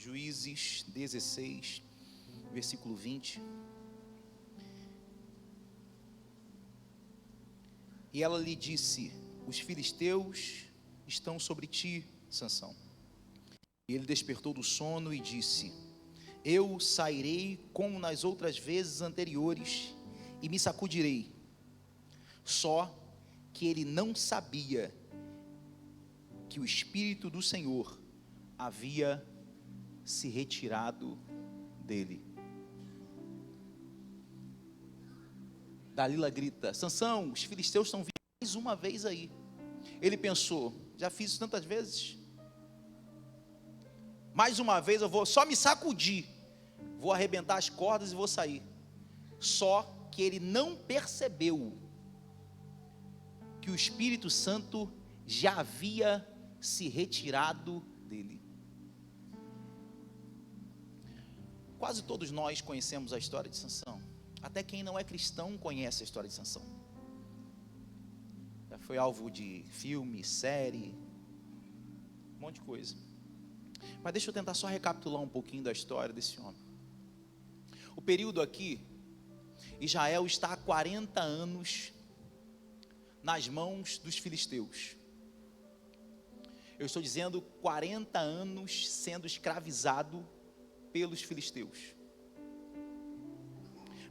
Juízes 16, versículo 20. E ela lhe disse: os filisteus estão sobre ti, Sansão. E ele despertou do sono e disse: eu sairei como nas outras vezes anteriores e me sacudirei. Só que ele não sabia que o Espírito do Senhor havia se retirado dele. Dalila grita: Sansão, os filisteus estão vindo mais uma vez aí. Ele pensou: já fiz isso tantas vezes, mais uma vez eu vou só me sacudir, vou arrebentar as cordas e vou sair. Só que ele não percebeu que o Espírito Santo já havia se retirado dele. Quase todos nós conhecemos a história de Sansão. Até quem não é cristão conhece a história de Sansão. Já foi alvo de filme, série, um monte de coisa. Mas deixa eu tentar só recapitular um pouquinho da história desse homem. O período aqui, Israel está há 40 anos nas mãos dos filisteus. Eu estou dizendo 40 anos sendo escravizado pelos filisteus.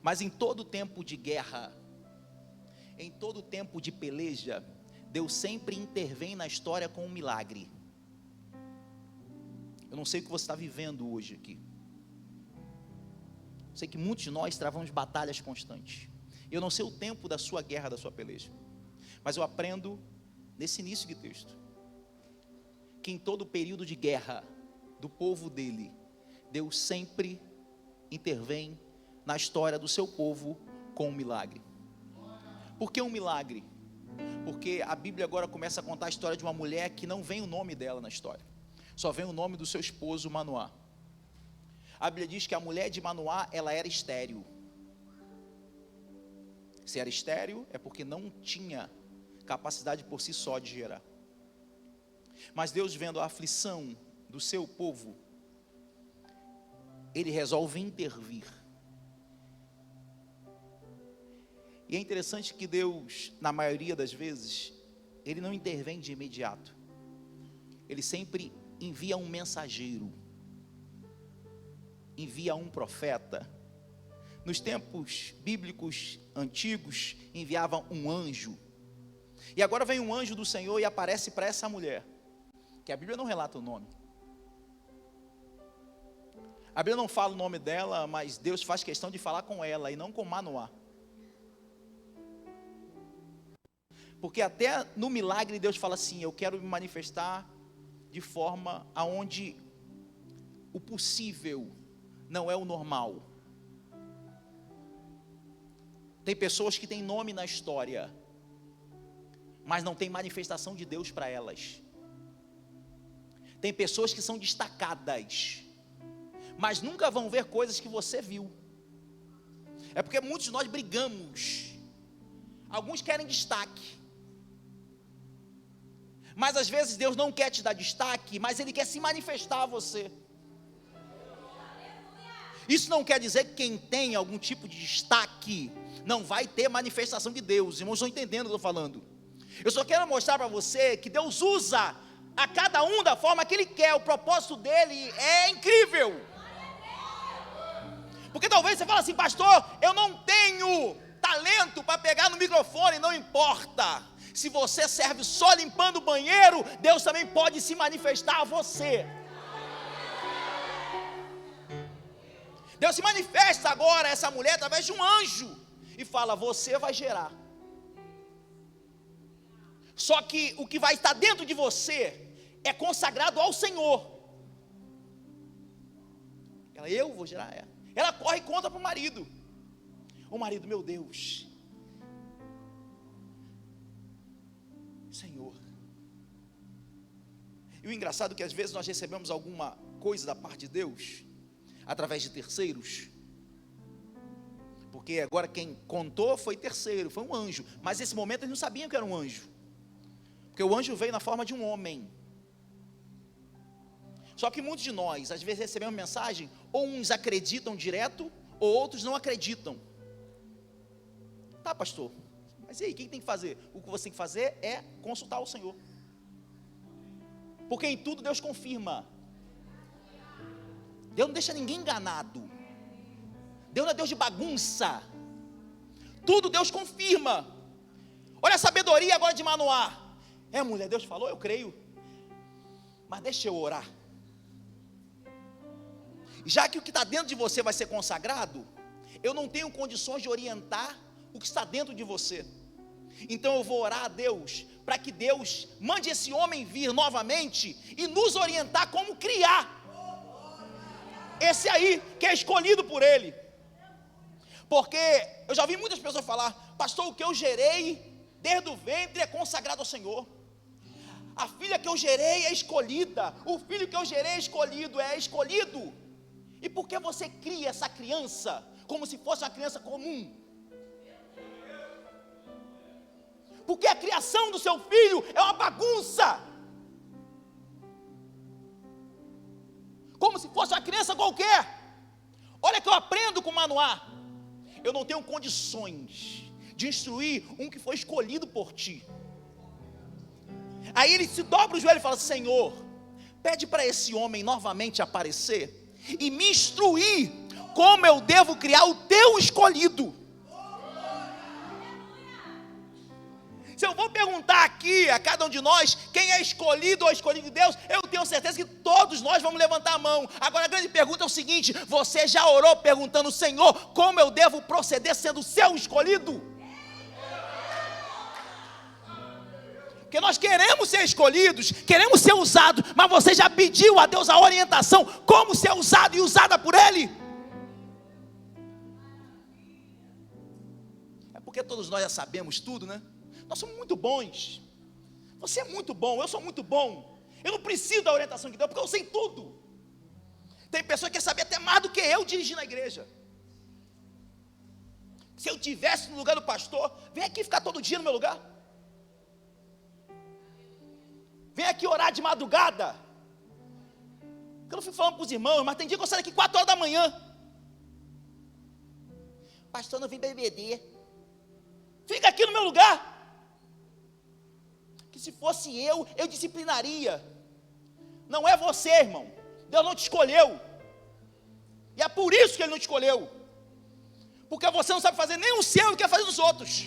Mas em todo tempo de guerra, em todo tempo de peleja, Deus sempre intervém na história com um milagre. Eu não sei o que você está vivendo hoje aqui. Sei que muitos de nós travamos batalhas constantes. Eu não sei o tempo da sua guerra, da sua peleja. Mas eu aprendo nesse início de texto que em todo período de guerra do povo dele, Deus sempre intervém na história do seu povo com um milagre. Por que um milagre? Porque a Bíblia agora começa a contar a história de uma mulher que não vem o nome dela na história, só vem o nome do seu esposo Manoá. A Bíblia diz que a mulher de Manoá, ela era estéril. Se era estéril, é porque não tinha capacidade por si só de gerar. Mas Deus, vendo a aflição do seu povo, Ele resolve intervir. E é interessante que Deus, na maioria das vezes, Ele não intervém de imediato. Ele sempre envia um mensageiro, envia um profeta. Nos tempos bíblicos antigos, enviava um anjo. E agora vem um anjo do Senhor e aparece para essa mulher, que a Bíblia não relata o nome. A Bíblia não fala o nome dela, mas Deus faz questão de falar com ela e não com Manoá. Porque até no milagre Deus fala assim: eu quero me manifestar de forma aonde o possível não é o normal. Tem pessoas que têm nome na história, mas não tem manifestação de Deus para elas. Tem pessoas que são destacadas, mas nunca vão ver coisas que você viu. É porque muitos de nós brigamos. Alguns querem destaque, mas às vezes Deus não quer te dar destaque, mas Ele quer se manifestar a você. Isso não quer dizer que quem tem algum tipo de destaque não vai ter manifestação de Deus. Irmãos, estão entendendo o que eu estou falando? Eu só quero mostrar para você que Deus usa a cada um da forma que Ele quer. O propósito dEle é incrível. Porque talvez você fale assim: pastor, eu não tenho talento para pegar no microfone. Não importa. Se você serve só limpando o banheiro, Deus também pode se manifestar a você. Deus se manifesta agora a essa mulher através de um anjo e fala: você vai gerar. Só que o que vai estar dentro de você é consagrado ao Senhor. Ela: eu vou gerar. Ela corre e conta para o marido. O marido: meu Deus, Senhor. E o engraçado é que às vezes nós recebemos alguma coisa da parte de Deus através de terceiros, porque agora quem contou foi terceiro, foi um anjo, mas nesse momento eles não sabiam que era um anjo, porque o anjo veio na forma de um homem. Só que muitos de nós, às vezes recebemos mensagem, ou uns acreditam direto, ou outros não acreditam. Tá, pastor, mas e aí, o que tem que fazer? O que você tem que fazer é consultar o Senhor. Porque em tudo Deus confirma. Deus não deixa ninguém enganado. Deus não é Deus de bagunça. Tudo Deus confirma. Olha a sabedoria agora de Manoá. Mulher, Deus falou, eu creio. Mas deixa eu orar. Já que o que está dentro de você vai ser consagrado, eu não tenho condições de orientar o que está dentro de você. Então eu vou orar a Deus, para que Deus mande esse homem vir novamente e nos orientar como criar esse aí, que é escolhido por Ele. Porque eu já ouvi muitas pessoas falar, pastor, o que eu gerei desde o ventre é consagrado ao Senhor. A filha que eu gerei é escolhida, o filho que eu gerei é escolhido. E por que você cria essa criança como se fosse uma criança comum? Porque a criação do seu filho é uma bagunça, como se fosse uma criança qualquer. Olha que eu aprendo com Manoá. Eu não tenho condições de instruir um que foi escolhido por ti. Aí ele se dobra o joelho e fala, Senhor, pede para esse homem novamente aparecer e me instruir como eu devo criar o teu escolhido. Se eu vou perguntar aqui a cada um de nós quem é escolhido ou escolhido de Deus, eu tenho certeza que todos nós vamos levantar a mão. Agora a grande pergunta é o seguinte: você já orou perguntando, Senhor, como eu devo proceder sendo o seu escolhido? Porque nós queremos ser escolhidos, queremos ser usados, mas você já pediu a Deus a orientação, como ser usado e usada por Ele? É porque todos nós já sabemos tudo, né? Nós somos muito bons. Você é muito bom, eu sou muito bom. Eu não preciso da orientação de Deus, porque eu sei tudo. Tem pessoa que quer saber até mais do que eu dirigir na igreja. Se eu estivesse no lugar do pastor, vem aqui ficar todo dia no meu lugar. Vem aqui orar de madrugada. Eu não fico falando para os irmãos, mas tem dia que eu saio daqui 4 horas da manhã. Pastor, não vem BBD. Fica aqui no meu lugar. Que se fosse eu disciplinaria. Não é você, irmão. Deus não te escolheu. E é por isso que Ele não te escolheu. Porque você não sabe fazer nem o seu e quer fazer dos outros.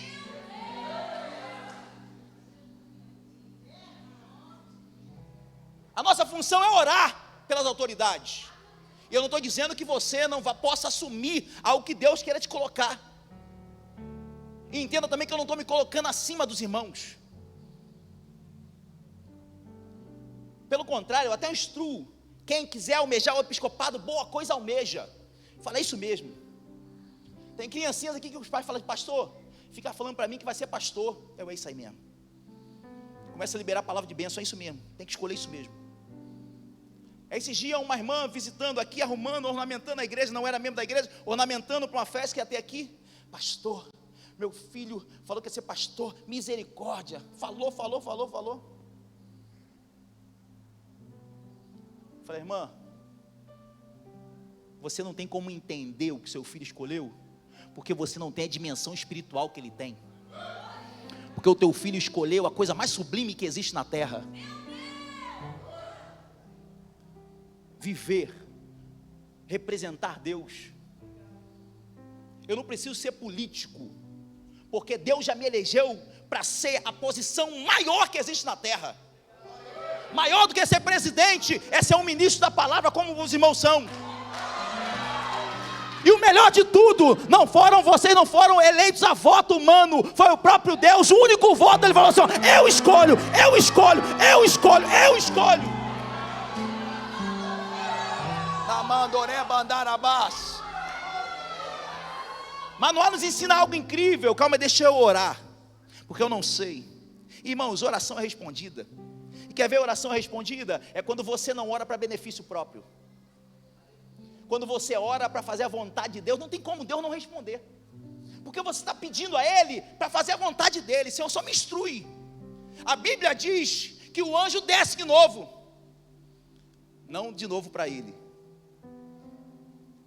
A nossa função é orar pelas autoridades. E eu não estou dizendo que você não possa assumir algo que Deus queira te colocar. E entenda também que eu não estou me colocando acima dos irmãos. Pelo contrário, eu até instruo. Quem quiser almejar o episcopado, boa coisa almeja. Fala, é isso mesmo. Tem criancinhas aqui que os pais falam, pastor, fica falando para mim que vai ser pastor. É isso aí mesmo. Começa a liberar a palavra de bênção, é isso mesmo. Tem que escolher isso mesmo. Esses dias uma irmã visitando aqui, arrumando, ornamentando a igreja, não era membro da igreja, ornamentando para uma festa que ia ter aqui. Pastor, meu filho falou que ia ser pastor, misericórdia. Falou. Falei, irmã, você não tem como entender o que seu filho escolheu, porque você não tem a dimensão espiritual que ele tem. Porque o teu filho escolheu a coisa mais sublime que existe na terra. Viver, representar Deus. Eu não preciso ser político, porque Deus já me elegeu para ser a posição maior que existe na terra. Maior do que ser presidente, é ser um ministro da palavra, como os irmãos são. E o melhor de tudo, vocês não foram eleitos a voto humano, foi o próprio Deus, o único voto. Ele falou assim, eu escolho. Manoá nos ensina algo incrível. Calma, deixa eu orar, porque eu não sei. Irmãos, oração é respondida. E quer ver oração respondida? É quando você não ora para benefício próprio. Quando você ora para fazer a vontade de Deus, não tem como Deus não responder. Porque você está pedindo a Ele para fazer a vontade dEle. Senhor, só me instrui. A Bíblia diz que o anjo desce de novo. Não de novo para ele,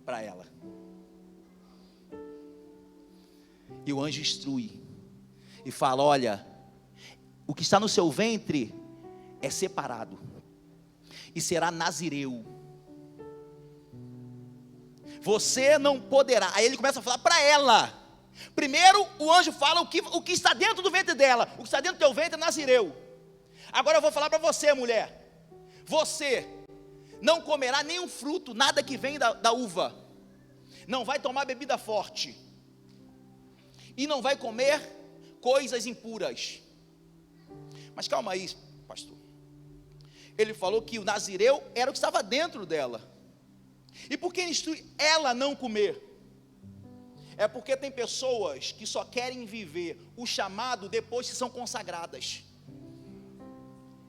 para ela. E o anjo instrui e fala: olha, o que está no seu ventre é separado e será nazireu. Você não poderá. Aí ele começa a falar para ela. Primeiro o anjo fala o que está dentro do ventre dela. O que está dentro do teu ventre é nazireu. Agora eu vou falar para você, mulher. Você não comerá nenhum fruto, nada que vem da uva. Não vai tomar bebida forte. E não vai comer coisas impuras. Mas calma aí, pastor. Ele falou que o nazireu era o que estava dentro dela. E por que ele instrui ela não comer? É porque tem pessoas que só querem viver o chamado depois que são consagradas.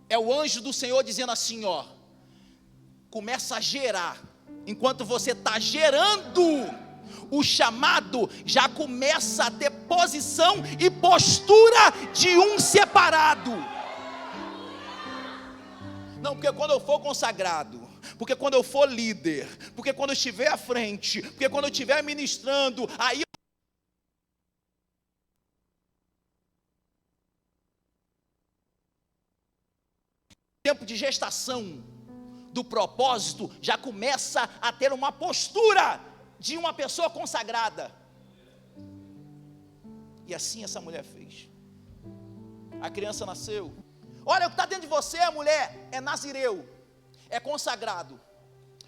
É o anjo do Senhor dizendo assim, ó: começa a gerar. Enquanto você está gerando, o chamado já começa a ter posição e postura de um separado. Não, porque quando eu for consagrado, porque quando eu for líder, porque quando eu estiver à frente, porque quando eu estiver ministrando, aí o tempo de gestação do propósito já começa a ter uma postura de uma pessoa consagrada. E assim essa mulher fez. A criança nasceu. Olha, o que está dentro de você, a mulher, é nazireu, é consagrado.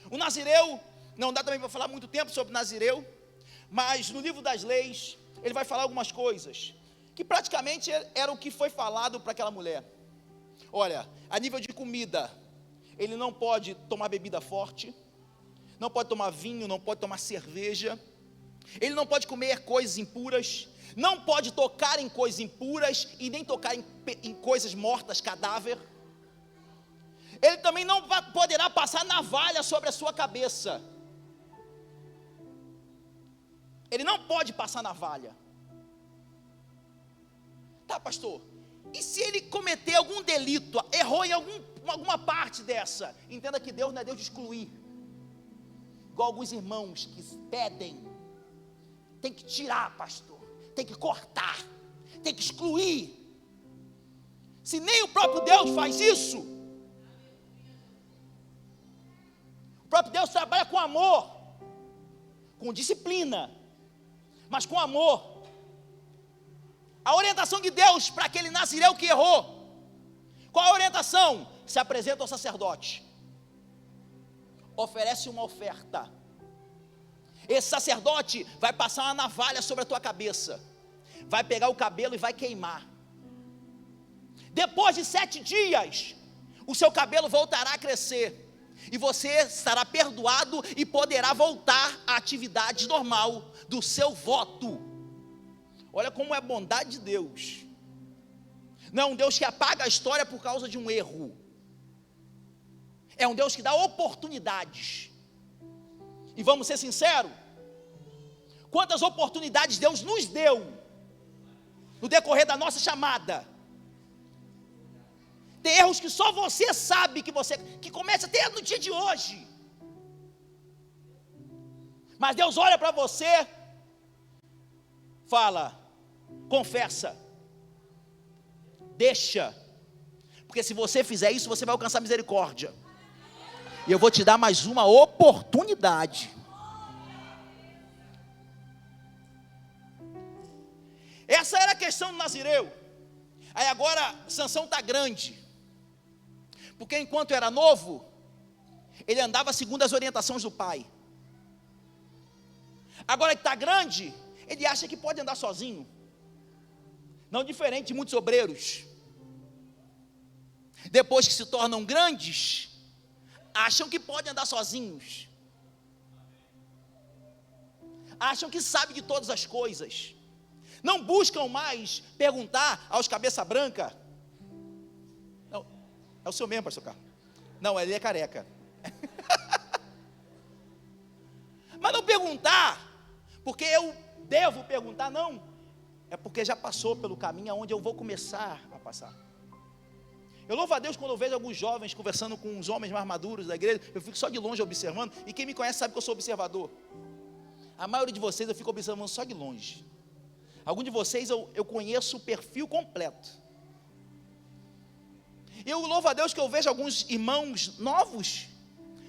O nazireu, não dá também para falar muito tempo sobre nazireu, mas no livro das leis, ele vai falar algumas coisas, que praticamente era o que foi falado para aquela mulher. Olha, a nível de comida, ele não pode tomar bebida forte, não pode tomar vinho, não pode tomar cerveja, ele não pode comer coisas impuras, não pode tocar em coisas impuras e nem tocar em coisas mortas, cadáver. Ele também não poderá passar navalha sobre a sua cabeça. Ele não pode passar navalha. Tá, pastor, e se ele cometer algum delito, errou em alguma parte dessa? Entenda que Deus não é Deus de excluir. Igual alguns irmãos que pedem, tem que tirar, pastor, tem que cortar, tem que excluir. Se nem o próprio Deus faz isso, o próprio Deus trabalha com amor, com disciplina, mas com amor. A orientação de Deus para aquele nazireu que errou, qual a orientação? Se apresenta ao sacerdote, oferece uma oferta. Esse sacerdote vai passar uma navalha sobre a tua cabeça, vai pegar o cabelo e vai queimar. Depois de 7 dias, o seu cabelo voltará a crescer, e você estará perdoado e poderá voltar à atividade normal do seu voto. Olha como é a bondade de Deus. Não é um Deus que apaga a história por causa de um erro. É um Deus que dá oportunidades. E vamos ser sinceros, quantas oportunidades Deus nos deu no decorrer da nossa chamada. Tem erros que só você sabe que começa até no dia de hoje. Mas Deus olha para você, fala, confessa, deixa, porque se você fizer isso, você vai alcançar misericórdia. E eu vou te dar mais uma oportunidade. Essa era a questão do nazireu. Aí agora Sansão está grande, porque enquanto era novo, ele andava segundo as orientações do pai. Agora que está grande, ele acha que pode andar sozinho. Não diferente de muitos obreiros. Depois que se tornam grandes, acham que podem andar sozinhos. Acham que sabem de todas as coisas. Não buscam mais perguntar aos cabeça branca. Não, é o seu mesmo, pastor Carlos. Não, ele é careca. Mas não perguntar, porque eu devo perguntar, não. É porque já passou pelo caminho aonde eu vou começar a passar. Eu louvo a Deus quando eu vejo alguns jovens conversando com os homens mais maduros da igreja. Eu fico só de longe observando. E quem me conhece sabe que eu sou observador. A maioria de vocês eu fico observando só de longe. Alguns de vocês eu conheço o perfil completo. Eu louvo a Deus que eu vejo alguns irmãos novos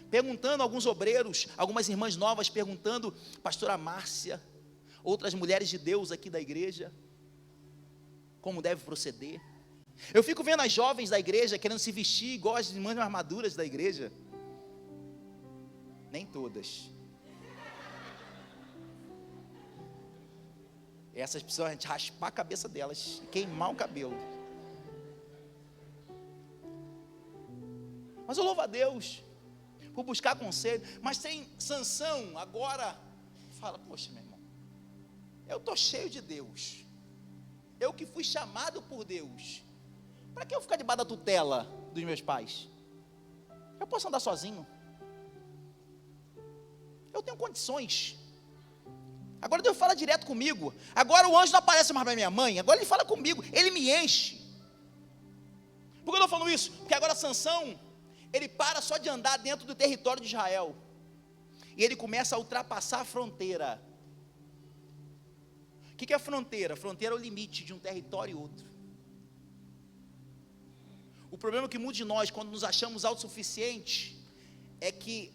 perguntando, alguns obreiros, algumas irmãs novas perguntando, pastora Márcia, outras mulheres de Deus aqui da igreja, como deve proceder. Eu fico vendo as jovens da igreja querendo se vestir igual as irmãs mais maduras da igreja. Nem todas. Essas precisam a gente raspar a cabeça delas, queimar o cabelo. Mas eu louvo a Deus por buscar conselho. Mas tem Sansão agora, fala, poxa meu irmão, eu estou cheio de Deus, eu que fui chamado por Deus, para que eu ficar debaixo da tutela dos meus pais? Eu posso andar sozinho, eu tenho condições. Agora Deus fala direto comigo. Agora o anjo não aparece mais para minha mãe, agora ele fala comigo, ele me enche. Por que eu estou falando isso? Porque agora Sansão, ele para só de andar dentro do território de Israel, e ele começa a ultrapassar a fronteira. O que é a fronteira? Fronteira é o limite de um território e outro. O problema é que muitos de nós, quando nos achamos autossuficientes, é que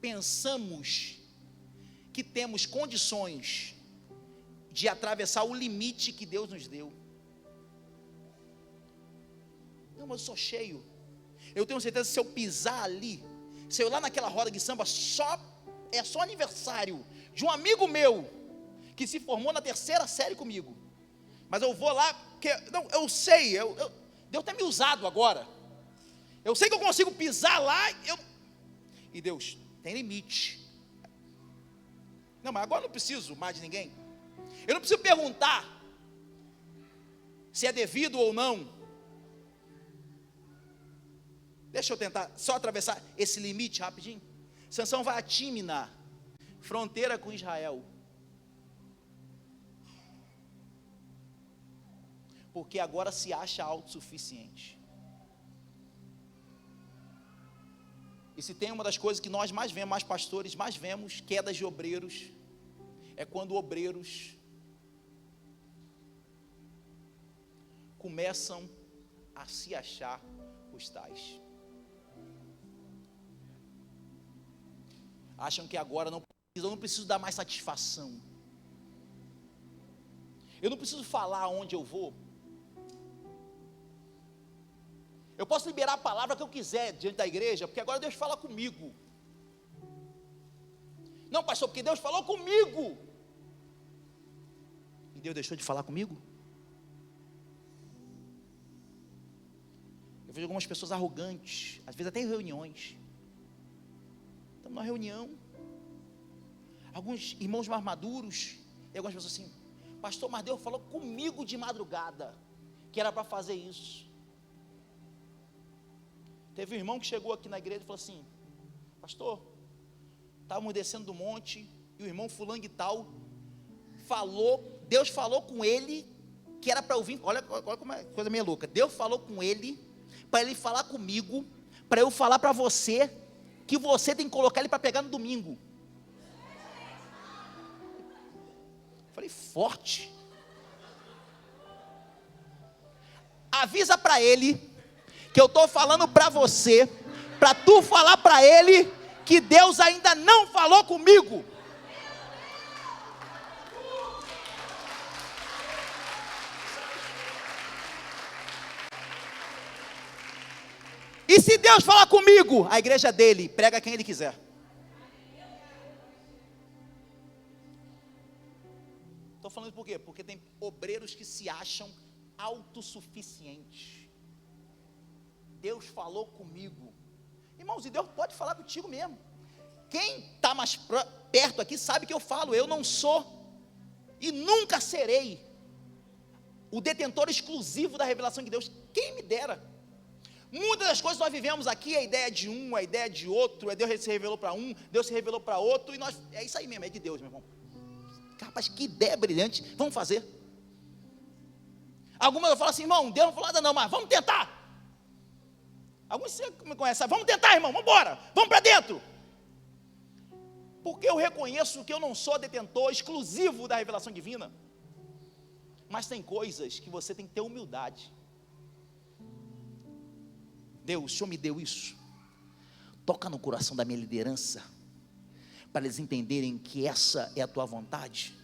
pensamos que temos condições de atravessar o limite que Deus nos deu. Não, mas eu sou cheio. Eu tenho certeza que se eu pisar ali, se eu ir lá naquela roda de samba, é só aniversário de um amigo meu, que se formou na 3ª série comigo, mas eu vou lá, porque, não, eu sei, Deus tem me usado agora, eu sei que eu consigo pisar lá, e Deus, tem limite. Não, mas agora eu não preciso mais de ninguém, eu não preciso perguntar se é devido ou não. Deixa eu tentar só atravessar esse limite rapidinho. Sansão vai a Tímina, fronteira com Israel, porque agora se acha autossuficiente. E se tem uma das coisas que nós mais vemos, mais pastores, mais vemos, quedas de obreiros, é quando obreiros começam a se achar os tais. Acham que agora eu não preciso dar mais satisfação, eu não preciso falar onde eu vou, eu posso liberar a palavra que eu quiser diante da igreja, porque agora Deus fala comigo. Não, pastor, porque Deus falou comigo, e Deus deixou de falar comigo? Eu vejo algumas pessoas arrogantes, às vezes até em reuniões. Estamos numa reunião, alguns irmãos mais maduros, e algumas pessoas assim, pastor, mas Deus falou comigo de madrugada, que era para fazer isso. Teve um irmão que chegou aqui na igreja e falou assim, pastor, estávamos descendo do monte, e o irmão fulano de tal, Deus falou com ele, que era para eu vir, olha como é coisa meio louca, Deus falou com ele, para ele falar comigo, para eu falar para você, que você tem que colocar ele para pegar no domingo. Falei, forte. Avisa para ele, que eu estou falando para você, para tu falar para ele, que Deus ainda não falou comigo. E se Deus falar comigo, a igreja dele, prega quem ele quiser. Estou falando isso por quê? Porque tem obreiros que se acham autossuficientes. Deus falou comigo. Irmãos, e Deus pode falar contigo mesmo. Quem está mais perto aqui sabe que eu falo, eu não sou e nunca serei o detentor exclusivo da revelação de Deus. Quem me dera. Muitas das coisas que nós vivemos aqui é a ideia de um, a ideia de outro, é Deus se revelou para um, Deus se revelou para outro, e nós, é isso aí mesmo, é de Deus, meu irmão. Rapaz, que ideia brilhante, vamos fazer. Algumas eu falo assim, irmão, Deus não falou nada não, mas vamos tentar. Alguns você me conhecem, vamos tentar, irmão, vamos embora, vamos para dentro. Porque eu reconheço que eu não sou detentor exclusivo da revelação divina. Mas tem coisas que você tem que ter humildade. Deus, o Senhor me deu isso. Toca no coração da minha liderança, para eles entenderem que essa é a tua vontade.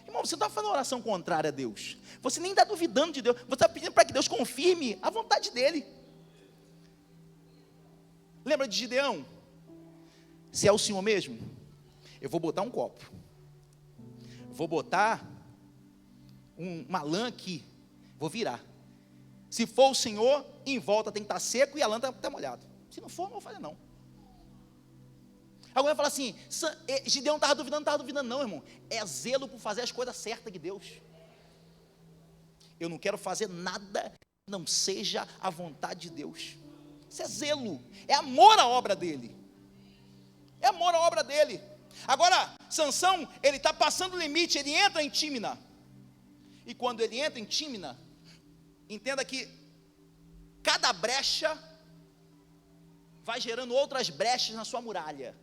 Irmão, você não está fazendo oração contrária a Deus. Você nem está duvidando de Deus. Você está pedindo para que Deus confirme a vontade dEle. Lembra de Gideão? Se é o Senhor mesmo, eu vou botar um copo. Vou botar uma lã aqui. Vou virar. Se for o Senhor, em volta tem que estar seco e a lã está molhada. Se não for, não vou fazer não. Alguém vai falar assim, Gideão não estava duvidando, não, irmão. É zelo por fazer as coisas certas de Deus. Eu não quero fazer nada que não seja a vontade de Deus. Isso é zelo, é amor à obra dele. É amor à obra dele. Agora, Sansão, ele está passando o limite, ele entra em Tímina. E quando ele entra em Tímina, entenda que cada brecha vai gerando outras brechas na sua muralha.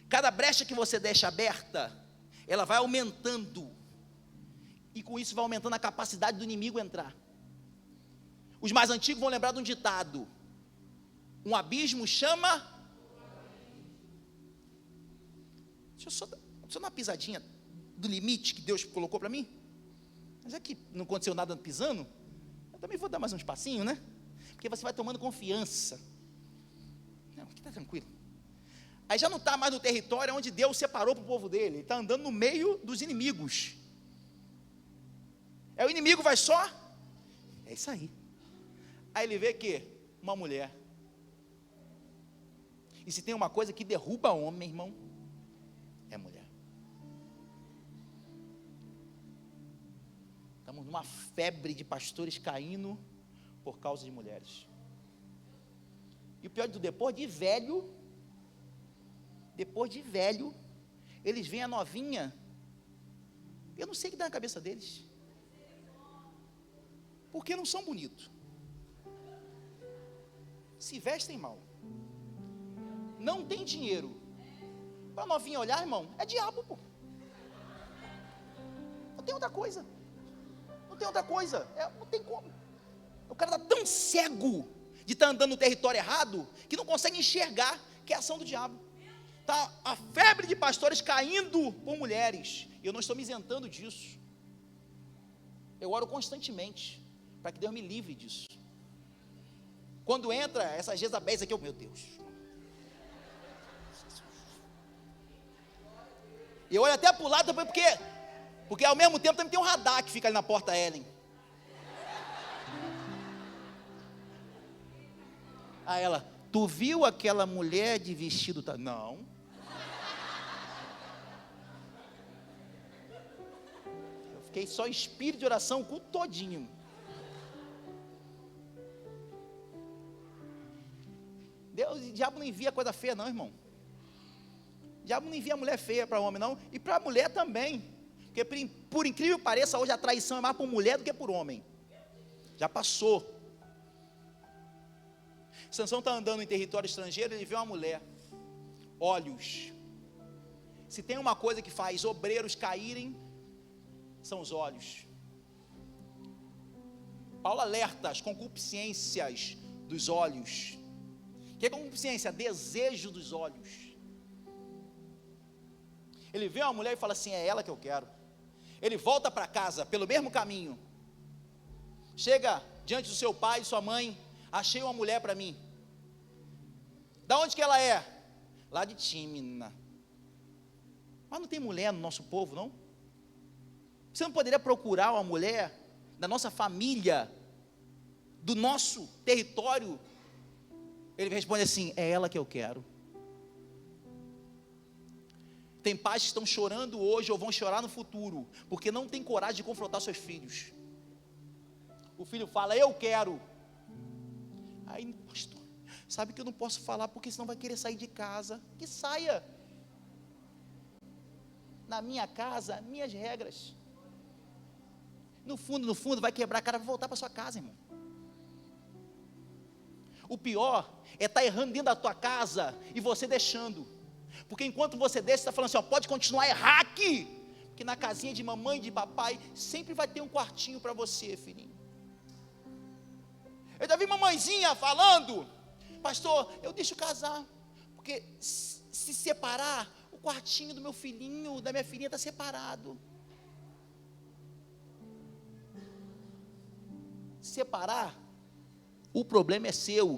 Cada brecha que você deixa aberta, ela vai aumentando. E com isso vai aumentando a capacidade do inimigo entrar. Os mais antigos vão lembrar de um ditado: um abismo chama. Deixa eu só dar uma pisadinha do limite que Deus colocou para mim. Mas é que não aconteceu nada pisando, eu também vou dar mais um espacinho, né? Porque você vai tomando confiança. Não, aqui está tranquilo. Aí já não está mais no território onde Deus separou para o povo dele. Ele está andando no meio dos inimigos. O inimigo vai só. É isso aí. Aí ele vê que uma mulher. E se tem uma coisa que derruba homem, irmão, é mulher. Estamos numa febre de pastores caindo por causa de mulheres. E o pior de tudo, depois de velho, eles veem a novinha. Eu não sei o que dá na cabeça deles. Porque não são bonitos. Se vestem mal. Não tem dinheiro. Para a novinha olhar, irmão, é diabo, pô. Não tem outra coisa. Não tem como. O cara está tão cego de estar andando no território errado, que não consegue enxergar que é a ação do diabo. Está a febre de pastores caindo por mulheres. Eu não estou me isentando disso. Eu oro constantemente para que Deus me livre disso. Quando entra essa Jezabéis aqui, meu Deus. E eu olho até para o lado também, porque ao mesmo tempo também tem um radar que fica ali na porta Ellen. Aí ela, tu viu aquela mulher de vestido? Não. Eu fiquei só em espírito de oração o culto todinho. O diabo não envia coisa feia não, irmão. O diabo não envia mulher feia para homem não, e para mulher também. Porque por incrível que pareça, hoje a traição é mais por mulher do que por homem. Já passou. Sansão está andando em território estrangeiro, ele vê uma mulher, olhos. Se tem uma coisa que faz obreiros caírem, são os olhos. Paulo alerta as concupiscências dos olhos. O que é concupiscência? Desejo dos olhos. Ele vê uma mulher e fala assim, é ela que eu quero. Ele volta para casa pelo mesmo caminho. Chega diante do seu pai e sua mãe, achei uma mulher para mim. Da onde que ela é? Lá de Tímina. Mas não tem mulher no nosso povo, não? Você não poderia procurar uma mulher da nossa família, do nosso território? Ele responde assim, é ela que eu quero. Tem pais que estão chorando hoje ou vão chorar no futuro, porque não tem coragem de confrontar seus filhos. O filho fala, eu quero. Aí, pastor, sabe que eu não posso falar, porque senão vai querer sair de casa. Que saia. Na minha casa, minhas regras. No fundo, vai quebrar a cara, vai voltar para sua casa, irmão. O pior é estar errando dentro da tua casa e você deixando. Porque enquanto você deixa, você está falando assim, ó, pode continuar a errar aqui. Porque na casinha de mamãe e de papai, sempre vai ter um quartinho para você, filhinho. Eu já vi mamãezinha falando, pastor, eu deixo casar. Porque se separar, o quartinho do meu filhinho, da minha filhinha está separado. Separar, o problema é seu.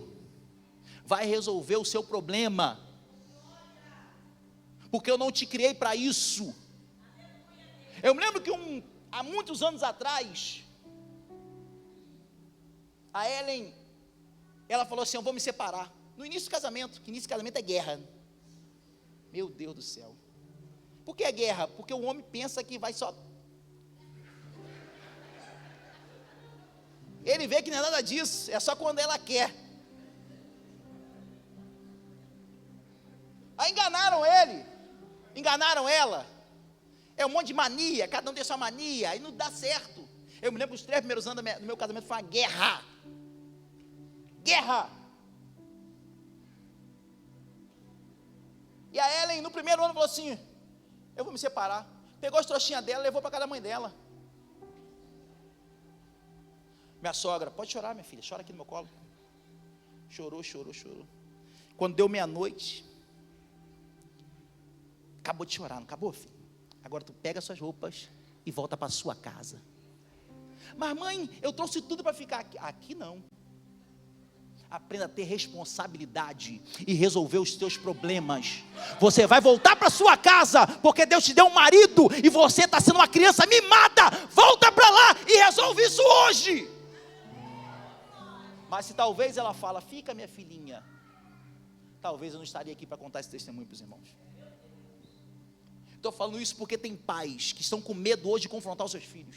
Vai resolver o seu problema. Porque eu não te criei para isso. Eu me lembro que há muitos anos atrás, a Ellen, ela falou assim, eu vou me separar. No início do casamento, que início do casamento é guerra. Meu Deus do céu. Por que é guerra? Porque o homem pensa que vai só... Ele vê que não é nada disso, é só quando ela quer. Aí enganaram ele, enganaram ela. É um monte de mania, cada um tem sua mania, aí não dá certo. Eu me lembro, os 3 primeiros anos do meu casamento foi uma guerra. Guerra. E a Ellen, no primeiro ano, falou assim, eu vou me separar. Pegou as trouxinhas dela, levou para casa da mãe dela. Minha sogra, pode chorar, minha filha, chora aqui no meu colo. Chorou, chorou, chorou. Quando deu meia-noite, acabou de chorar, não acabou, filho? Agora tu pega suas roupas e volta para sua casa. Mas mãe, eu trouxe tudo para ficar aqui. Aqui não. Aprenda a ter responsabilidade e resolver os teus problemas. Você vai voltar para sua casa, porque Deus te deu um marido e você está sendo uma criança mimada. Volta para lá e resolve isso hoje. Mas se talvez ela fala, fica minha filhinha, talvez eu não estaria aqui para contar esse testemunho para os irmãos. Estou falando isso porque tem pais que estão com medo hoje de confrontar os seus filhos.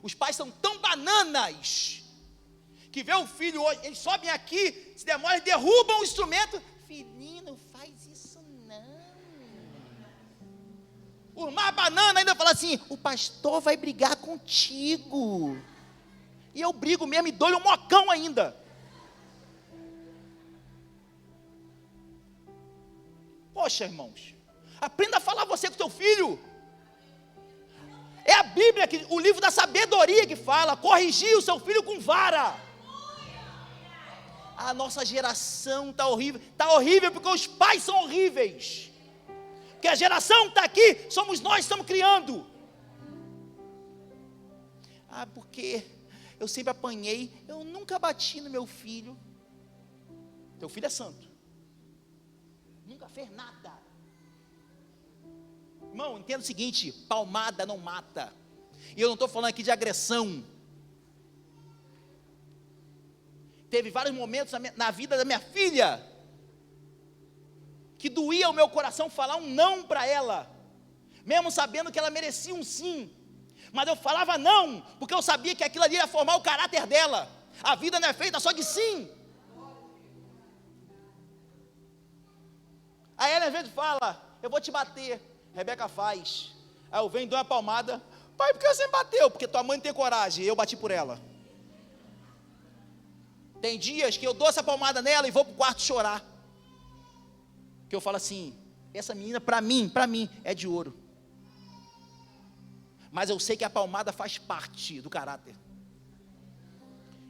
Os pais são tão bananas que vê o filho hoje, eles sobem aqui, se demora, eles derrubam o instrumento. Filhinho, não faz isso não. O mais banana ainda fala assim, o pastor vai brigar contigo. E eu brigo mesmo e dou-lhe um mocão ainda. Poxa, irmãos, aprenda a falar você com teu filho. É a Bíblia, o livro da sabedoria que fala, corrigir o seu filho com vara. A nossa geração está horrível porque os pais são horríveis. Porque a geração que está aqui, somos nós que estamos criando. Porque eu sempre apanhei, eu nunca bati no meu filho. Teu filho é santo. Nunca fez nada. Irmão, entenda o seguinte, palmada não mata. E eu não estou falando aqui de agressão. Teve vários momentos na vida da minha filha que doía o meu coração falar um não para ela, mesmo sabendo que ela merecia um sim. Mas eu falava não, porque eu sabia que aquilo ali ia formar o caráter dela. A vida não é feita só de sim. Aí ela às vezes fala, eu vou te bater. Rebeca faz. Aí eu venho e dou uma palmada. Pai, por que você me bateu? Porque tua mãe não tem coragem, eu bati por ela. Tem dias que eu dou essa palmada nela e vou para o quarto chorar. Que eu falo assim, essa menina para mim, é de ouro. Mas eu sei que a palmada faz parte do caráter.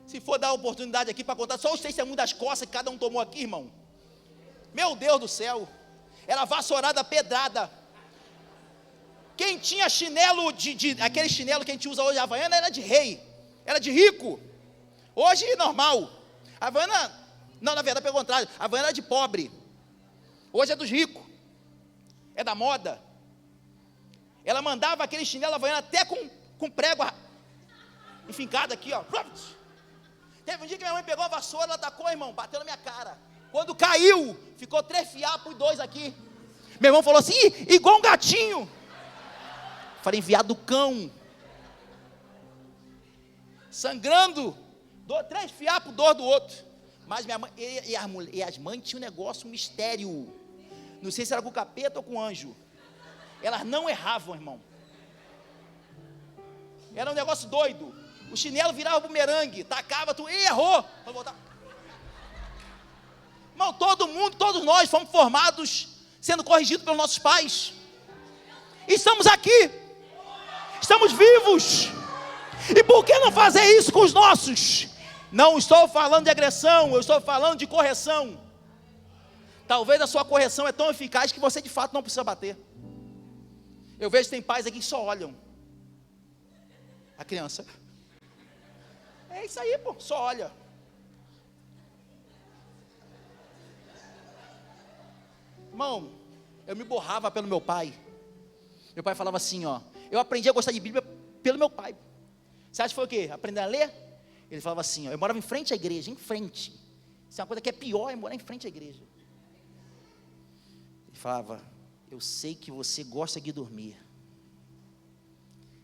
Se for dar a oportunidade aqui para contar só os testemunhos das costas que cada um tomou aqui, irmão. Meu Deus do céu. Era vassourada, pedrada. Quem tinha chinelo, aquele chinelo que a gente usa hoje, a Havaiana, era de rei. Era de rico. Hoje, normal. A Havaiana, não, na verdade, pelo contrário. A Havaiana era de pobre. Hoje é dos ricos. É da moda. Ela mandava aquele chinelo Havaiana até com prego enfincado aqui, ó. Teve um dia que minha mãe pegou a vassoura, ela tacou, irmão, bateu na minha cara. Quando caiu, ficou 3 fiapos e 2 aqui. Meu irmão falou assim, igual um gatinho. Falei, enviado do cão. Sangrando. 3 fiapos, 2 do outro. Mas minha mãe, e as mães tinham um negócio, um mistério. Não sei se era com o capeta ou com o anjo. Elas não erravam, irmão. Era um negócio doido. O chinelo virava bumerangue, tacava, tu errou. Vou voltar. Irmão, todo mundo, todos nós fomos formados sendo corrigidos pelos nossos pais. Estamos aqui. Estamos vivos. E por que não fazer isso com os nossos? Não estou falando de agressão, eu estou falando de correção. Talvez a sua correção é tão eficaz que você de fato não precisa bater. Eu vejo que tem pais aqui que só olham a criança. É isso aí, pô, só olha. Irmão, eu me borrava pelo meu pai. Meu pai falava assim, ó, eu aprendi a gostar de Bíblia pelo meu pai. Você acha que foi o quê? Aprender a ler? Ele falava assim, ó, eu morava em frente à igreja, em frente. Isso é uma coisa que é pior, é morar em frente à igreja. Ele falava, eu sei que você gosta de dormir.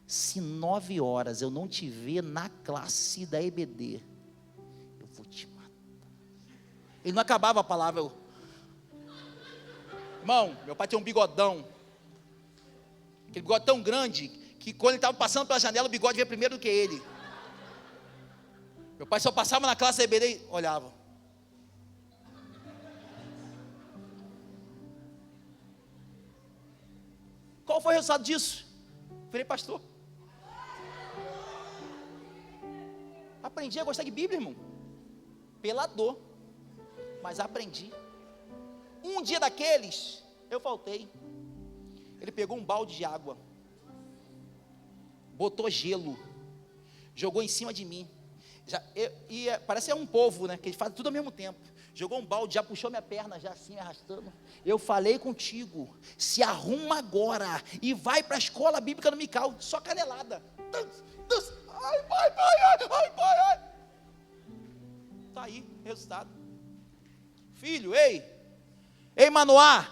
Se 9 horas eu não te ver na classe da EBD, eu vou te matar. Ele não acabava a palavra. Irmão, meu pai tinha um bigodão. Aquele bigode tão grande, que quando ele estava passando pela janela, o bigode veio primeiro do que ele. Meu pai só passava na classe da EBD e olhava. Qual foi o resultado disso? Virei pastor. Aprendi a gostar de Bíblia, irmão. Pela dor. Mas aprendi. Um dia daqueles, eu faltei. Ele pegou um balde de água. Botou gelo. Jogou em cima de mim. Parece um povo, né? Que ele faz tudo ao mesmo tempo. Jogou um balde, já puxou minha perna, já assim, me arrastando. Eu falei contigo, se arruma agora e vai para a escola bíblica no Mical. Só canelada. Ai, pai, ai, pai, ai. Tá aí, resultado. Filho, ei, Manoá,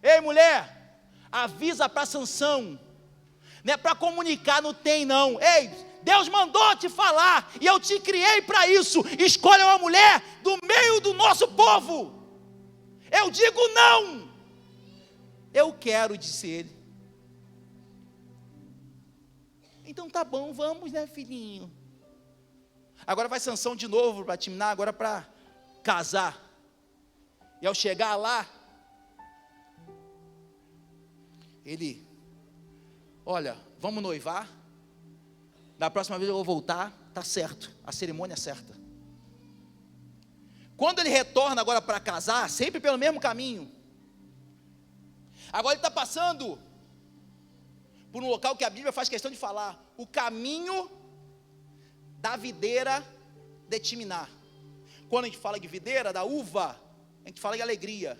ei, mulher, avisa para Sansão. Não é para comunicar, não tem não. Ei, Deus mandou te falar, e eu te criei para isso. Escolha uma mulher do meio do nosso povo. Eu digo não. Eu quero, disse ele. Então tá bom, vamos, né, filhinho? Agora vai Sansão de novo para Timná, agora para casar. E ao chegar lá, ele, olha, vamos noivar. Da próxima vez eu vou voltar, tá certo, a cerimônia é certa. Quando ele retorna agora para casar, sempre pelo mesmo caminho. Agora ele está passando por um local que a Bíblia faz questão de falar, o caminho da videira de Timná. Quando a gente fala de videira, da uva, a gente fala de alegria.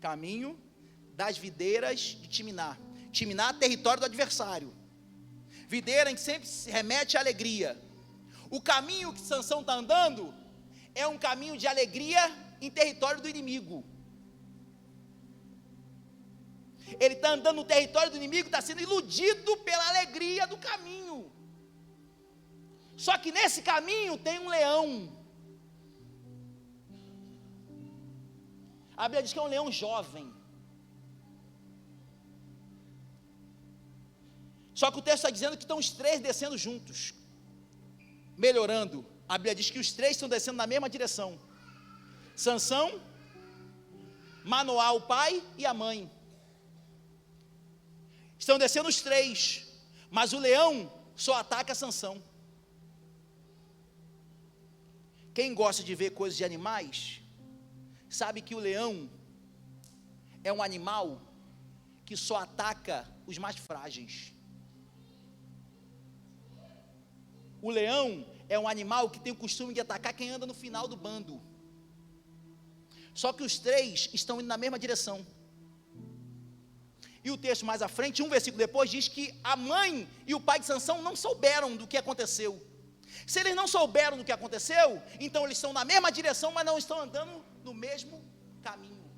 Caminho das videiras de Timná. Timná, território do adversário. Videira, a gente sempre se remete à alegria. O caminho que Sansão está andando é um caminho de alegria em território do inimigo. Ele está andando no território do inimigo, está sendo iludido pela alegria do caminho. Só que nesse caminho tem um leão. A Bíblia diz que é um leão jovem. Só que o texto está dizendo que estão os 3 descendo juntos, melhorando. A Bíblia diz que os 3 estão descendo na mesma direção. Sansão, Manoá, o pai, e a mãe. Estão descendo os 3, mas o leão só ataca Sansão. Quem gosta de ver coisas de animais, sabe que o leão é um animal que só ataca os mais frágeis. O leão é um animal que tem o costume de atacar quem anda no final do bando. Só que os 3 estão indo na mesma direção. E o texto mais à frente, um versículo depois, diz que a mãe e o pai de Sansão não souberam do que aconteceu. Se eles não souberam do que aconteceu, então eles estão na mesma direção, mas não estão andando no mesmo caminho.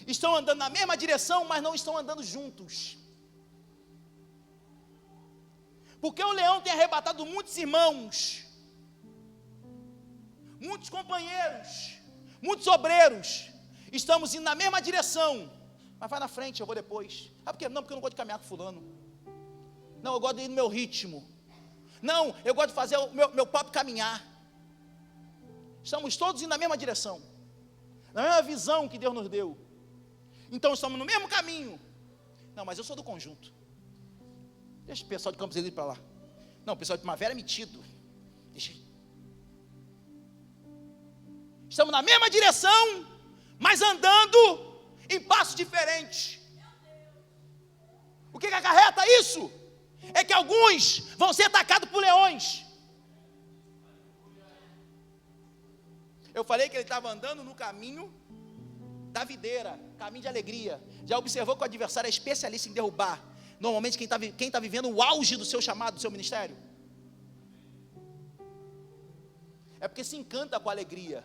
Estão andando na mesma direção, mas não estão andando juntos. Porque o leão tem arrebatado muitos irmãos, muitos companheiros, muitos obreiros. Estamos indo na mesma direção, mas vai na frente, eu vou depois. Ah, porque não? Porque eu não gosto de caminhar com fulano. Não, eu gosto de ir no meu ritmo. Não, eu gosto de fazer o meu próprio caminhar. Estamos todos indo na mesma direção, na mesma visão que Deus nos deu. Então estamos no mesmo caminho. Não, mas eu sou do conjunto. Deixa o pessoal de Campos Elíseos para lá. Não, o pessoal de Primavera é metido. Deixa. Estamos na mesma direção, mas andando em passos diferentes. O que acarreta isso? É que alguns vão ser atacados por leões. Eu falei que ele estava andando no caminho da videira, caminho de alegria. Já observou que o adversário é especialista em derrubar normalmente quem está vivendo o auge do seu chamado, do seu ministério? É porque se encanta com a alegria.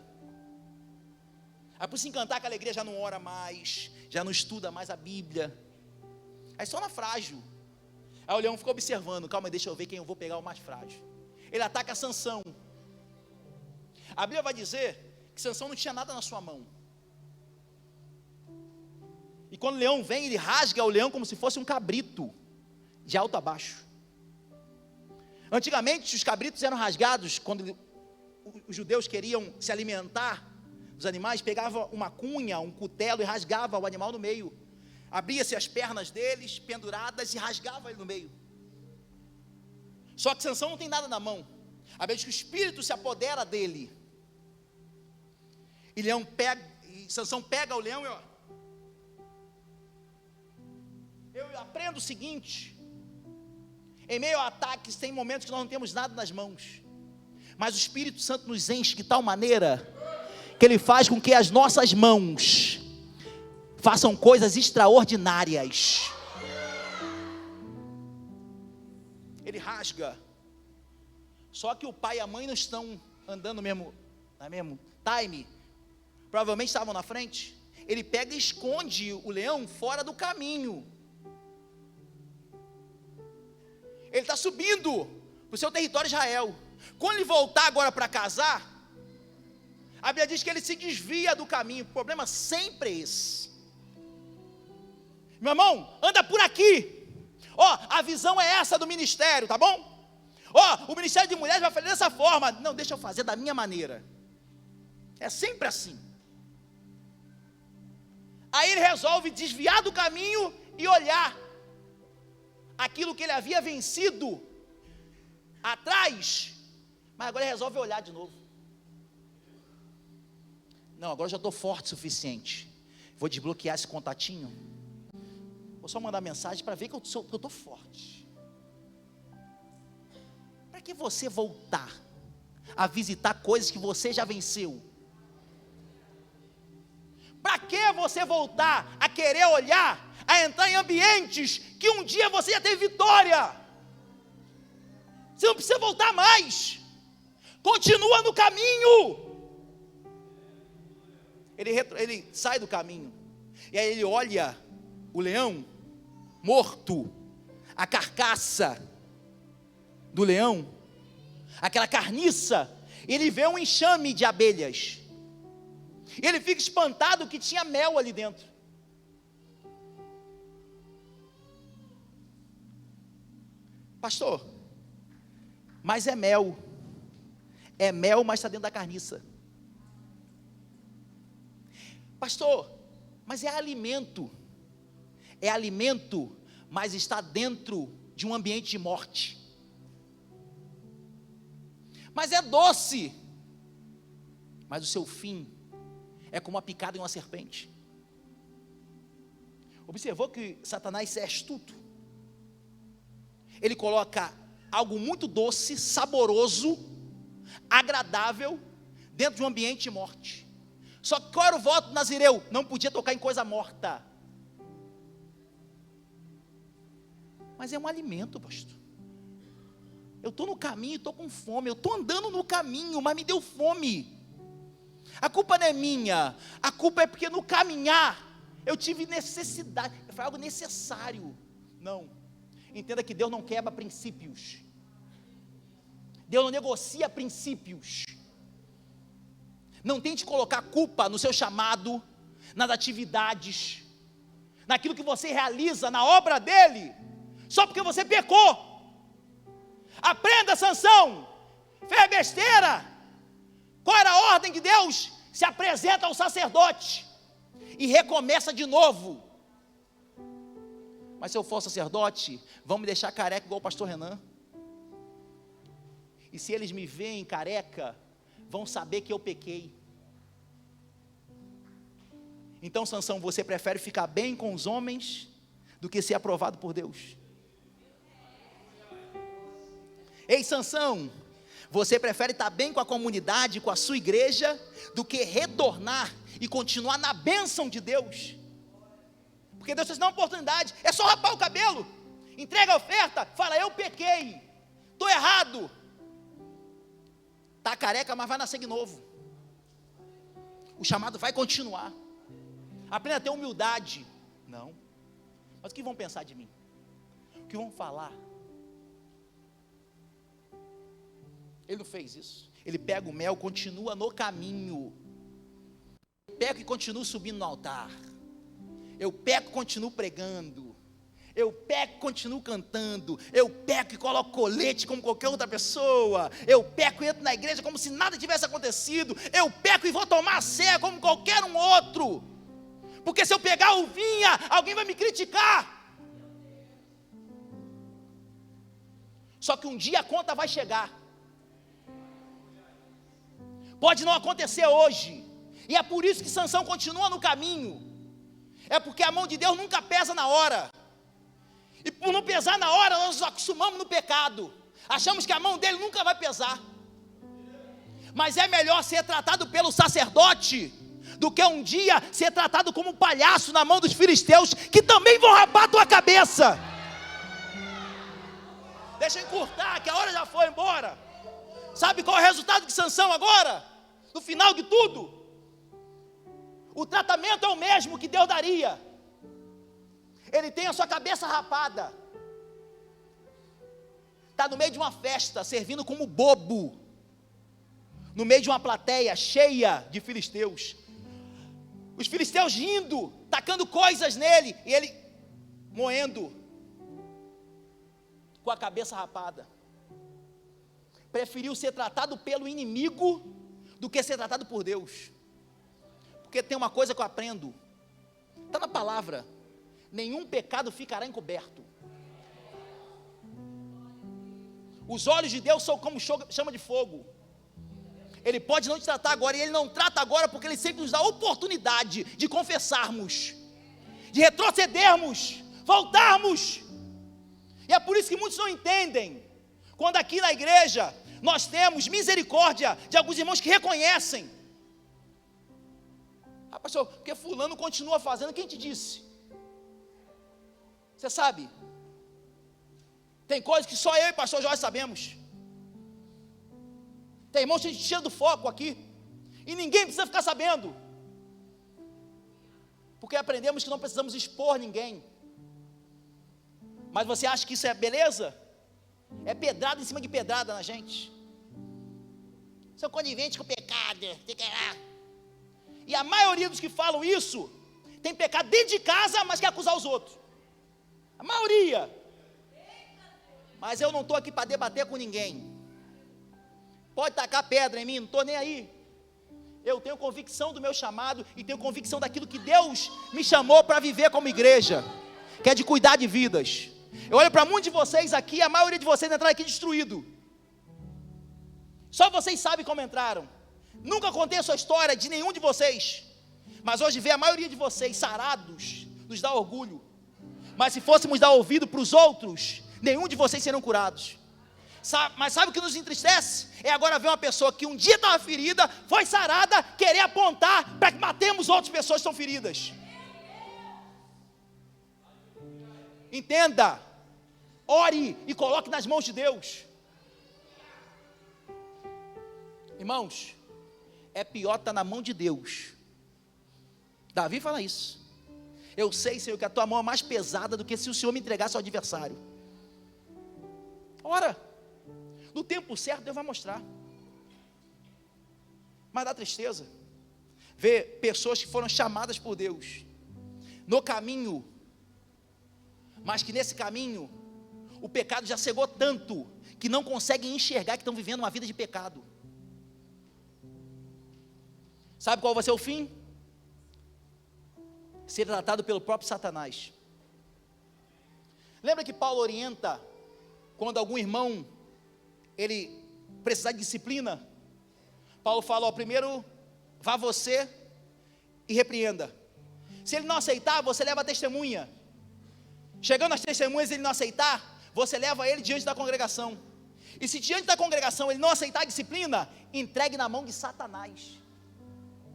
Aí por se encantar com a alegria já não ora mais, já não estuda mais a Bíblia. Aí só na frágil. Aí o leão ficou observando, calma, deixa eu ver quem eu vou pegar o mais frágil. Ele ataca Sansão. A Bíblia vai dizer que Sansão não tinha nada na sua mão. E quando o leão vem, ele rasga o leão como se fosse um cabrito, de alto a baixo. Antigamente os cabritos eram rasgados quando os judeus queriam se alimentar dos animais, pegava uma cunha, um cutelo e rasgava o animal no meio. Abria-se as pernas deles, penduradas, e rasgava ele no meio. Só que Sansão não tem nada na mão. A Bíblia diz que o espírito se apodera dele. E Sansão pega o leão e eu aprendo o seguinte: em meio a ataques, tem momentos que nós não temos nada nas mãos, mas o Espírito Santo nos enche de tal maneira que ele faz com que as nossas mãos façam coisas extraordinárias. Ele rasga. Só que o pai e a mãe não estão andando no mesmo time. Provavelmente estavam na frente. Ele pega e esconde o leão fora do caminho. Ele está subindo para o seu território Israel. Quando ele voltar agora para casar, a Bíblia diz que ele se desvia do caminho. O problema sempre é esse. Meu irmão, anda por aqui. A visão é essa do ministério, tá bom? O ministério de mulheres vai fazer dessa forma. Não, deixa eu fazer da minha maneira. É sempre assim. Aí ele resolve desviar do caminho e olhar aquilo que ele havia vencido atrás, mas agora ele resolve olhar de novo. Não, agora eu já estou forte o suficiente. Vou desbloquear esse contatinho. Vou só mandar mensagem para ver que eu estou forte. Para que você voltar a visitar coisas que você já venceu? Para que você voltar a querer olhar, a entrar em ambientes que um dia você já teve vitória? Você não precisa voltar mais. Continua no caminho. Ele sai do caminho. E aí ele olha o leão morto, a carcaça do leão, aquela carniça. Ele vê um enxame de abelhas. Ele fica espantado que tinha mel ali dentro. Pastor, mas é mel. É mel, mas está dentro da carniça. Pastor, mas é alimento. É alimento, mas está dentro de um ambiente de morte. Mas é doce. Mas o seu fim é como a picada em uma serpente. Observou que Satanás é astuto. Ele coloca algo muito doce, saboroso, agradável, dentro de um ambiente de morte. Só que qual era o voto do Nazireu? Não podia tocar em coisa morta. Mas é um alimento, pastor. Eu estou no caminho, estou com fome. Eu estou andando no caminho, mas me deu fome. A culpa não é minha. A culpa é porque no caminhar eu tive necessidade. Foi algo necessário. Não. Entenda que Deus não quebra princípios. Deus não negocia princípios. Não tente colocar culpa no seu chamado, nas atividades, naquilo que você realiza, na obra dele, só porque você pecou. Aprenda, Sansão. Fez besteira. Qual era a ordem de Deus? Se apresenta ao sacerdote e recomeça de novo. Mas se eu for sacerdote, vão me deixar careca igual o pastor Renan. E se eles me veem careca, vão saber que eu pequei. Então, Sansão, você prefere ficar bem com os homens do que ser aprovado por Deus? Ei, Sansão, você prefere estar bem com a comunidade, com a sua igreja, do que retornar e continuar na bênção de Deus? Porque Deus te dá uma oportunidade, é só rapar o cabelo, entrega a oferta, fala, eu pequei, estou errado. Está careca, mas vai nascer de novo. O chamado vai continuar. Aprenda a ter humildade. Não. Mas o que vão pensar de mim? O que vão falar? Ele não fez isso. Ele pega o mel, continua no caminho. Eu peco e continuo subindo no altar. Eu peco e continuo pregando. Eu peco e continuo cantando. Eu peco e coloco colete como qualquer outra pessoa. Eu peco e entro na igreja como se nada tivesse acontecido. Eu peco e vou tomar a ceia como qualquer um outro. Porque se eu pegar uvinha, alguém vai me criticar. Só que um dia a conta vai chegar. Pode não acontecer hoje. E é por isso que Sansão continua no caminho. É porque a mão de Deus nunca pesa na hora. E por não pesar na hora, nós nos acostumamos no pecado. Achamos que a mão dele nunca vai pesar. Mas é melhor ser tratado pelo sacerdote do que um dia ser tratado como um palhaço na mão dos filisteus, que também vão rapar a tua cabeça. Deixa eu encurtar, que a hora já foi embora. Sabe qual é o resultado de Sansão agora? No final de tudo, o tratamento é o mesmo que Deus daria. Ele tem a sua cabeça rapada. Está no meio de uma festa, servindo como bobo. No meio de uma plateia cheia de filisteus. Os filisteus rindo, tacando coisas nele. E ele moendo. Com a cabeça rapada. Preferiu ser tratado pelo inimigo do que ser tratado por Deus. Porque tem uma coisa que eu aprendo. Está na palavra. Nenhum pecado ficará encoberto. Os olhos de Deus são como chama de fogo. Ele pode não te tratar agora, e Ele não trata agora porque Ele sempre nos dá a oportunidade de confessarmos, de retrocedermos, voltarmos. E é por isso que muitos não entendem, quando aqui na igreja nós temos misericórdia de alguns irmãos que reconhecem. Ah, pastor, porque fulano continua fazendo, quem te disse? Você sabe, tem coisas que só eu e o pastor Jorge sabemos. Tem irmãos que a gente tira do foco aqui, e ninguém precisa ficar sabendo, porque aprendemos que não precisamos expor ninguém. Mas você acha que isso é beleza? É pedrada em cima de pedrada na gente. São coniventes com o pecado. E a maioria dos que falam isso tem pecado dentro de casa, mas quer acusar os outros. A maioria. Mas eu não estou aqui para debater com ninguém. Pode tacar pedra em mim, não estou nem aí. Eu tenho convicção do meu chamado e tenho convicção daquilo que Deus me chamou para viver como igreja, que é de cuidar de vidas. Eu olho para muitos de vocês aqui, a maioria de vocês entraram aqui destruído. Só vocês sabem como entraram. Nunca contei a sua história de nenhum de vocês. Mas hoje ver a maioria de vocês sarados nos dá orgulho. Mas se fôssemos dar ouvido para os outros, nenhum de vocês seriam curados. Mas sabe o que nos entristece? É agora ver uma pessoa que um dia estava ferida, foi sarada, querer apontar para que matemos outras pessoas que estão feridas. Entenda, ore e coloque nas mãos de Deus. Irmãos, é pior estar na mão de Deus. Davi fala isso. Eu sei, Senhor, que a tua mão é mais pesada do que se o Senhor me entregasse ao adversário. Ora, no tempo certo Deus vai mostrar. Mas dá tristeza ver pessoas que foram chamadas por Deus no caminho, mas que nesse caminho o pecado já cegou tanto que não conseguem enxergar que estão vivendo uma vida de pecado. Sabe qual vai ser o fim? Ser tratado pelo próprio Satanás. Lembra que Paulo orienta, quando algum irmão, ele precisar de disciplina, Paulo fala, ó, primeiro, vá você e repreenda. Se ele não aceitar, você leva a testemunha. Chegando às testemunhas, ele não aceitar, você leva ele diante da congregação. E se diante da congregação ele não aceitar a disciplina, entregue na mão de Satanás.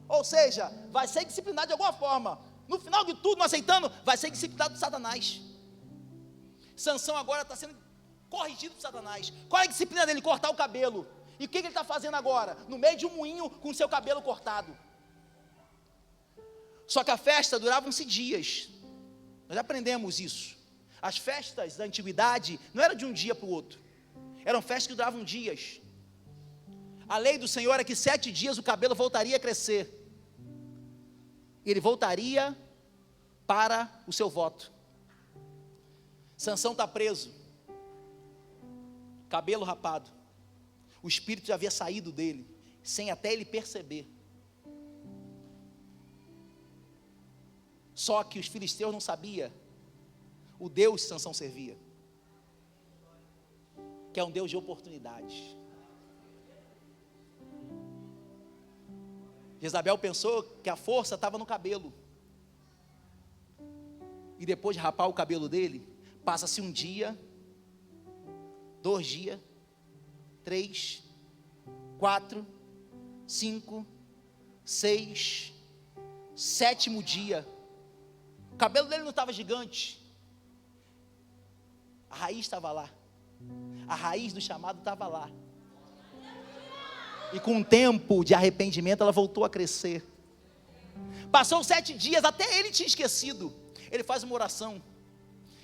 Ou seja, vai ser disciplinado de alguma forma. No final de tudo, não aceitando, vai ser disciplinado por Satanás. Sansão agora está sendo corrigido por Satanás. Qual é a disciplina dele? Cortar o cabelo. E o que ele está fazendo agora? No meio de um moinho com o seu cabelo cortado. Só que a festa durava-se dias. Nós aprendemos isso. As festas da antiguidade não eram de um dia para o outro. Eram festas que duravam dias. A lei do Senhor é que 7 dias o cabelo voltaria a crescer. Ele voltaria para o seu voto. Sansão está preso. Cabelo rapado. O espírito já havia saído dele, sem até ele perceber. Só que os filisteus não sabiam o Deus que Sansão servia, que é um Deus de oportunidade. Jezabel pensou que a força estava no cabelo, e depois de rapar o cabelo dele, passa-se um dia, 2 dias, 3, 4, 5, 6, 7º dia, o cabelo dele não estava gigante, a raiz estava lá, a raiz do chamado estava lá, e com o tempo de arrependimento ela voltou a crescer. Passou 7 dias, até ele tinha esquecido. Ele faz uma oração,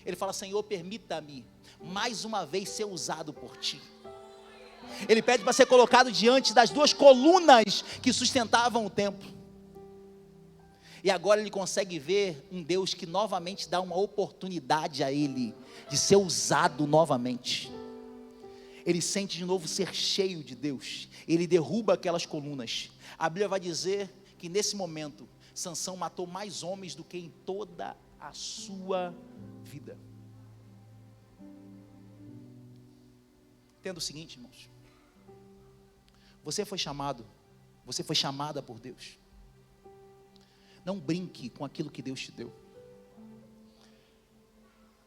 ele fala: Senhor, permita-me mais uma vez ser usado por ti. Ele pede para ser colocado diante das 2 colunas que sustentavam o templo. E agora ele consegue ver um Deus que novamente dá uma oportunidade a ele de ser usado novamente. Ele sente de novo ser cheio de Deus. Ele derruba aquelas colunas. A Bíblia vai dizer que nesse momento Sansão matou mais homens do que em toda a sua vida. Entenda o seguinte, irmãos. Você foi chamado, você foi chamada por Deus. Não brinque com aquilo que Deus te deu.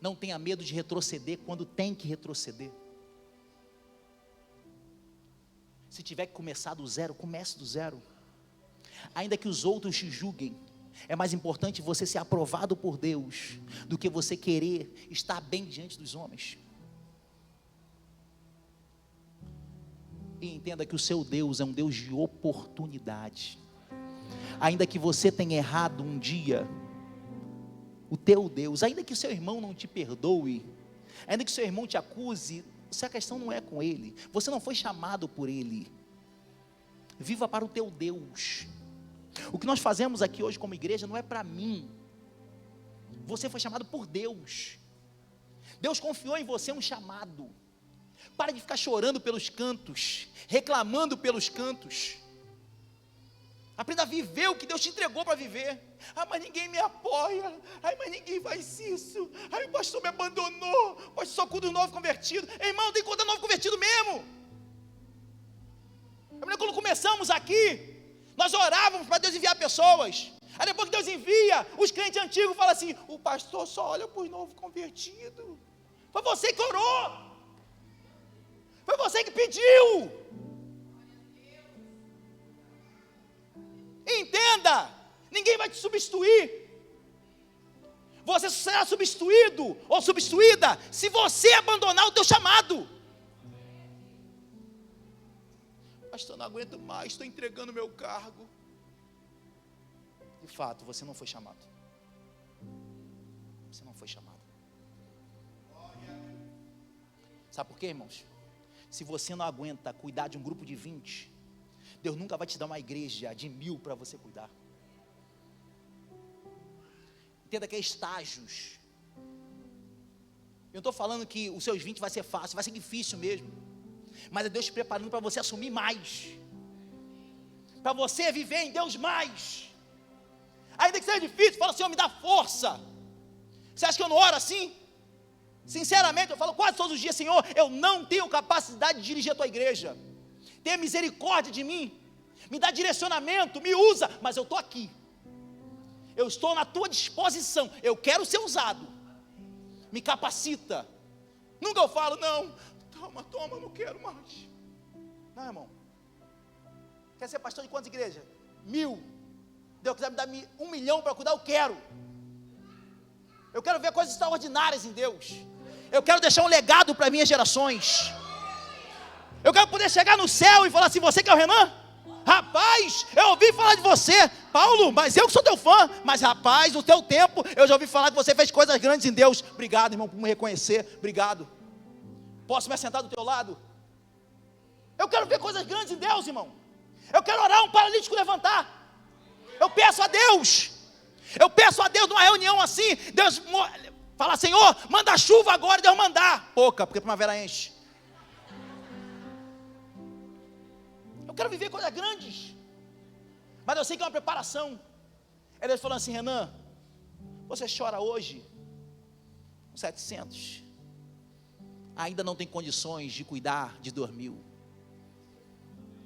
Não tenha medo de retroceder quando tem que retroceder. Se tiver que começar do zero, comece do zero. Ainda que os outros te julguem, é mais importante você ser aprovado por Deus do que você querer estar bem diante dos homens. E entenda que o seu Deus é um Deus de oportunidade. Ainda que você tenha errado um dia, o teu Deus, ainda que o seu irmão não te perdoe, ainda que o seu irmão te acuse, a questão não é com ele, você não foi chamado por ele. Viva para o teu Deus. O que nós fazemos aqui hoje como igreja não é para mim. Você foi chamado por Deus. Deus confiou em você um chamado. Para de ficar chorando pelos cantos, reclamando pelos cantos. Aprenda a viver o que Deus te entregou para viver. Ah, mas ninguém me apoia. Ai, mas ninguém faz isso. Ai, o pastor me abandonou. O pastor só cuida do novo convertido. Ei, irmão, tem que cuidar do novo convertido mesmo. Quando começamos aqui, nós orávamos para Deus enviar pessoas. Aí depois que Deus envia, os crentes antigos falam assim: o pastor só olha para os novos convertidos. Foi você que orou. Foi você que pediu. Entenda, ninguém vai te substituir. Você será substituído ou substituída se você abandonar o teu chamado. Pastor, não aguento mais, estou entregando meu cargo. De fato, você não foi chamado. Você não foi chamado. Sabe por quê, irmãos? Se você não aguenta cuidar de um grupo de 20, Deus nunca vai te dar uma igreja de 1000 para você cuidar. Entenda que é estágios. Eu não estou falando que os seus 20 vai ser fácil, vai ser difícil mesmo. Mas é Deus te preparando para você assumir mais. Para você viver em Deus mais. Ainda que seja difícil, fala, Senhor, me dá força. Você acha que eu não oro assim? Sinceramente, eu falo quase todos os dias, Senhor, eu não tenho capacidade de dirigir a tua igreja. Tenha misericórdia de mim. Me dá direcionamento, me usa, mas eu estou aqui. Eu estou na tua disposição. Eu quero ser usado. Me capacita. Nunca eu falo, não, toma, não quero mais. Não, irmão. Quer ser pastor de quantas igrejas? 1000. Deus quiser me dar 1 milhão para cuidar, eu quero. Eu quero ver coisas extraordinárias em Deus. Eu quero deixar um legado para minhas gerações. Eu quero poder chegar no céu e falar assim, você que é o Renan? Rapaz, eu ouvi falar de você, Paulo, mas eu que sou teu fã. Mas rapaz, no teu tempo, eu já ouvi falar que você fez coisas grandes em Deus. Obrigado, irmão, por me reconhecer, obrigado. Posso me assentar do teu lado? Eu quero ver coisas grandes em Deus, irmão. Eu quero orar um paralítico levantar. Eu peço a Deus numa reunião assim, Deus fala, Senhor, manda chuva agora, Deus mandar. Pouca, porque a primavera enche. Eu quero viver coisas grandes. Mas eu sei que é uma preparação. Aí Deus falando assim, Renan, você chora hoje, 700. Ainda não tem condições de cuidar de 2000.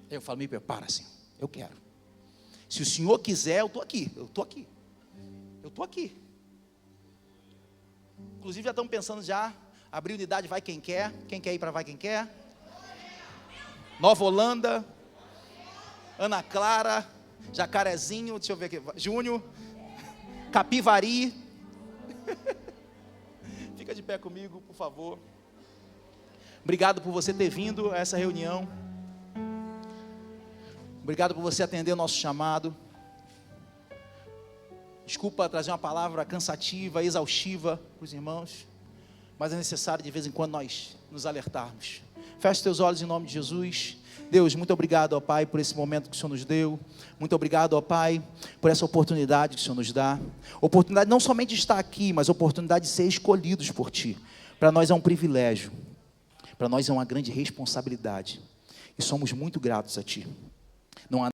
Eu falo, me prepara, assim, eu quero. Se o Senhor quiser, eu estou aqui. Inclusive já estamos pensando abrir unidade vai quem quer ir para vai quem quer. Nova Holanda, Ana Clara, Jacarezinho, deixa eu ver aqui, Júnior, Capivari. Fica de pé comigo, por favor. Obrigado por você ter vindo a essa reunião. Obrigado por você atender o nosso chamado. Desculpa trazer uma palavra cansativa, exaustiva para os irmãos, mas é necessário de vez em quando nós nos alertarmos. Feche teus olhos em nome de Jesus. Deus, muito obrigado, ó Pai, por esse momento que o Senhor nos deu. Muito obrigado, ó Pai, por essa oportunidade que o Senhor nos dá. Oportunidade não somente de estar aqui, mas oportunidade de ser escolhidos por Ti. Para nós é um privilégio. Para nós é uma grande responsabilidade. E somos muito gratos a Ti. Não há